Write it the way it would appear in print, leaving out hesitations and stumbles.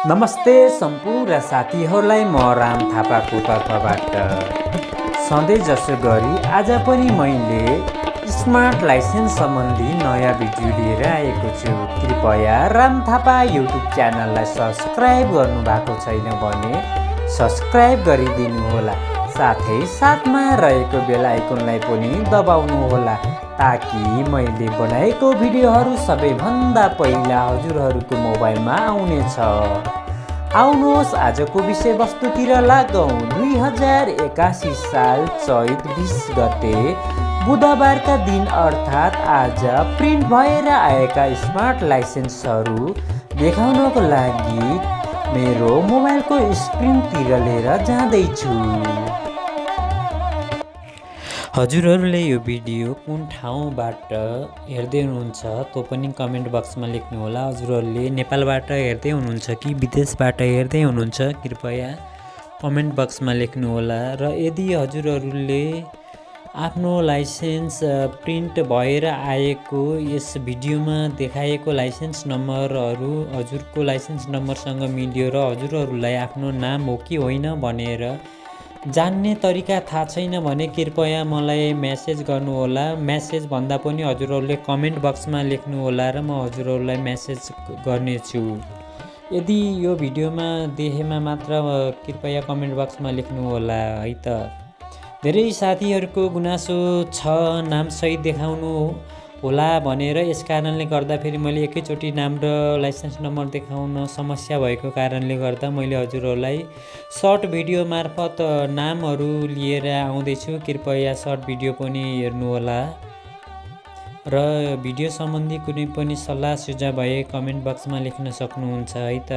नमस्ते सम्पूर्ण साथीहरूलाई म राम थापाको तर्फबाट सधैँ जसो गरी आज पनि मैले स्मार्ट लाइसेन्स सम्बन्धी नयाँ भिडियो लिएर आएको छु। कृपया राम थापा युट्युब च्यानललाई सब्स्क्राइब गर्नुभएको छैन भने सब्स्क्राइब गरिदिनु होला, साथै साथमा रहेको बेल आइकनलाई पनि दबाउनु होला ताकि मैले बनाएको भिडियोहरू सबैभन्दा पहिला हजुरहरूको मोबाइलमा आउनेछ। आउनुहोस् आजको विषयवस्तुतिर लागौँ। 2081 साल चैत 20 गते बुधबारका दिन अर्थात् आज प्रिन्ट भएर आएका स्मार्ट लाइसेन्सहरू देखाउनको लागि मेरो मोबाइलको स्क्रिनतिर लिएर जाँदैछु। हजुरहरूले यो भिडियो कुन ठाउँबाट हेर्दै हुनुहुन्छ त्यो पनि कमेन्ट बक्समा लेख्नु होला। हजुरहरूले नेपालबाट हेर्दै हुनुहुन्छ कि विदेशबाट हेर्दै हुनुहुन्छ कृपया कमेन्ट बक्समा लेख्नु होला। र यदि हजुरहरूले आफ्नो लाइसेन्स प्रिन्ट भएर आएको यस भिडियोमा देखाएको लाइसेन्स नम्बरहरू हजुरको लाइसेन्स नम्बरसँग मिल्यो र हजुरहरूलाई आफ्नो नाम हो कि होइन भनेर जान्ने तरिका थाहा छैन भने कृपया मलाई मेसेज गर्नुहोला। मेसेज भन्दा पनि हजुरहरूले कमेन्ट बक्समा लेख्नु होला र म हजुरहरूलाई मेसेज गर्नेछु। यदि यो भिडियोमा देखेमा मात्र कृपया कमेन्ट बक्समा लेख्नु होला है त। धेरै साथीहरूको गुनासो छ नामसहित देखाउनु होला भनेर, यस कारणले गर्दा फेरि मैले एकैचोटि नाम र लाइसेन्स नम्बर देखाउन समस्या भएको कारणले गर्दा मैले हजुरहरूलाई सर्ट भिडियो मार्फत नामहरू लिएर आउँदैछु। कृपया सर्ट भिडियो पनि हेर्नुहोला र भिडियो सम्बन्धी कुनै पनि सल्लाह सुझाव भए कमेन्ट बक्समा लेख्न सक्नुहुन्छ है त।